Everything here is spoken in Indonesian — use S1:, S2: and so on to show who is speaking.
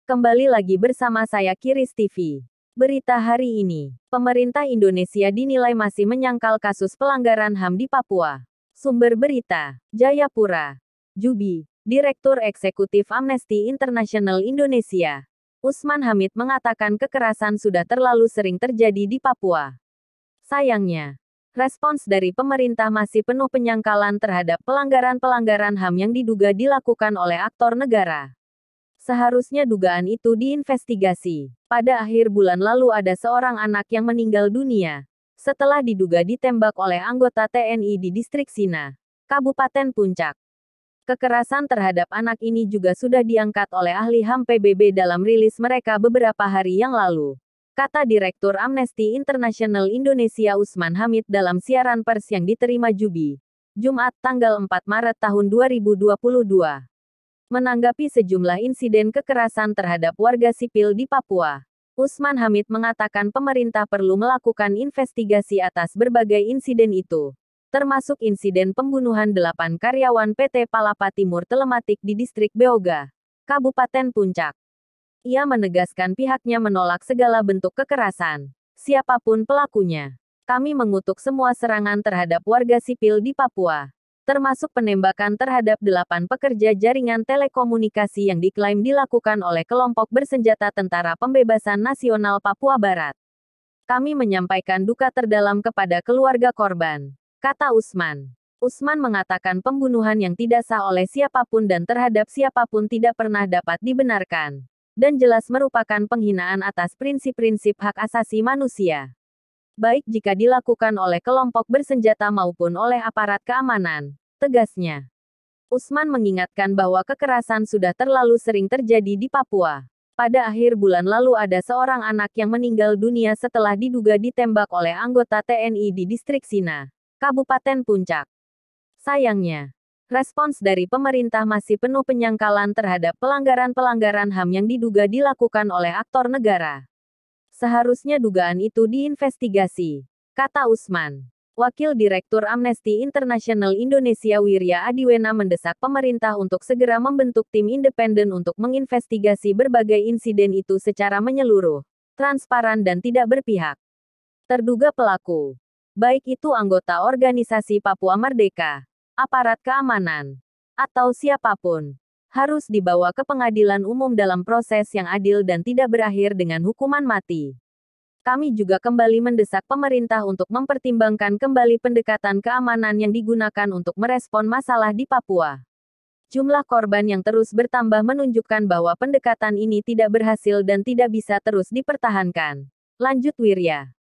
S1: Kembali lagi bersama saya Kiris TV. Berita hari ini, pemerintah Indonesia dinilai masih menyangkal kasus pelanggaran HAM di Papua. Sumber berita, Jayapura. Jubi, Direktur Eksekutif Amnesty International Indonesia, Usman Hamid mengatakan kekerasan sudah terlalu sering terjadi di Papua. Sayangnya, respons dari pemerintah masih penuh penyangkalan terhadap pelanggaran-pelanggaran HAM yang diduga dilakukan oleh aktor negara. Seharusnya dugaan itu diinvestigasi. Pada akhir bulan lalu ada seorang anak yang meninggal dunia setelah diduga ditembak oleh anggota TNI di Distrik Sina, Kabupaten Puncak. Kekerasan terhadap anak ini juga sudah diangkat oleh ahli HAM PBB dalam rilis mereka beberapa hari yang lalu, kata Direktur Amnesty International Indonesia Usman Hamid dalam siaran pers yang diterima Jubi, Jumat tanggal 4 Maret tahun 2022. Menanggapi sejumlah insiden kekerasan terhadap warga sipil di Papua, Usman Hamid mengatakan pemerintah perlu melakukan investigasi atas berbagai insiden itu, termasuk insiden pembunuhan 8 karyawan PT Palapa Timur Telematik di Distrik Beoga, Kabupaten Puncak. Ia menegaskan pihaknya menolak segala bentuk kekerasan, siapapun pelakunya. Kami mengutuk semua serangan terhadap warga sipil di Papua, termasuk penembakan terhadap 8 pekerja jaringan telekomunikasi yang diklaim dilakukan oleh kelompok bersenjata Tentara Pembebasan Nasional Papua Barat. Kami menyampaikan duka terdalam kepada keluarga korban, kata Usman. Usman mengatakan pembunuhan yang tidak sah oleh siapapun dan terhadap siapapun tidak pernah dapat dibenarkan, dan jelas merupakan penghinaan atas prinsip-prinsip hak asasi manusia, baik jika dilakukan oleh kelompok bersenjata maupun oleh aparat keamanan, tegasnya. Usman mengingatkan bahwa kekerasan sudah terlalu sering terjadi di Papua. Pada akhir bulan lalu ada seorang anak yang meninggal dunia setelah diduga ditembak oleh anggota TNI di Distrik Sina, Kabupaten Puncak. Sayangnya, respons dari pemerintah masih penuh penyangkalan terhadap pelanggaran-pelanggaran HAM yang diduga dilakukan oleh aktor negara. Seharusnya dugaan itu diinvestigasi, kata Usman. Wakil Direktur Amnesty International Indonesia Wirya Adiwena mendesak pemerintah untuk segera membentuk tim independen untuk menginvestigasi berbagai insiden itu secara menyeluruh, transparan dan tidak berpihak. Terduga pelaku, baik itu anggota organisasi Papua Merdeka, aparat keamanan, atau siapapun, harus dibawa ke pengadilan umum dalam proses yang adil dan tidak berakhir dengan hukuman mati. Kami juga kembali mendesak pemerintah untuk mempertimbangkan kembali pendekatan keamanan yang digunakan untuk merespon masalah di Papua. Jumlah korban yang terus bertambah menunjukkan bahwa pendekatan ini tidak berhasil dan tidak bisa terus dipertahankan, lanjut Wirya.